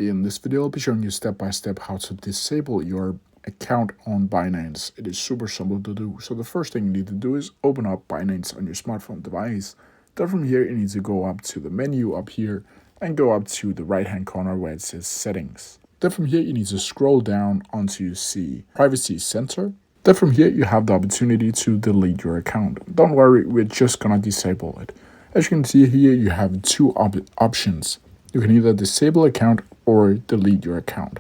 In this video, I'll be showing you step by step how to disable your account on Binance. It is super simple to do. So the first thing you need to do is open up Binance on your smartphone device. Then from here, you need to go up to the menu up here and go up to the right hand corner where it says settings. Then from here, you need to scroll down until see privacy center. Then from here, you have the opportunity to delete your account. Don't worry, we're just gonna disable it. As you can see here, you have two options. You can either disable account or delete your account.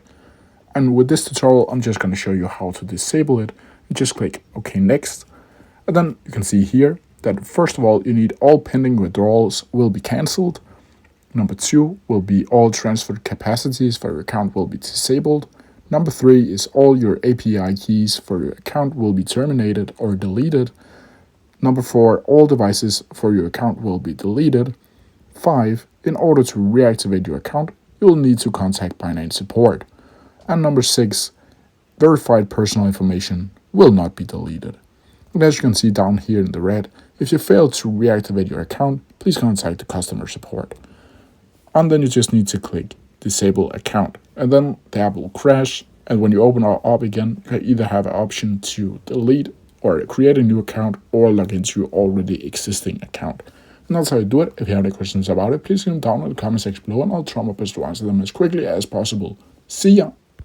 And with this tutorial, I'm just going to show you how to disable it. You just click OK next. And then you can see here that first of all, you need all pending withdrawals will be cancelled. Number 2 will be all transferred capacities for your account will be disabled. Number 3 is all your API keys for your account will be terminated or deleted. Number 4, all devices for your account will be deleted. 5, in order to reactivate your account, you will need to contact Binance support. And number 6, verified personal information will not be deleted. And as you can see down here in the red, if you fail to reactivate your account, please contact the customer support. And then you just need to click disable account. And then the app will crash. And when you open it up again, you can either have an option to delete or create a new account or log into your already existing account. And that's how you do it. If you have any questions about it, please leave them down in the comment section below and I'll try my best to answer them as quickly as possible. See ya!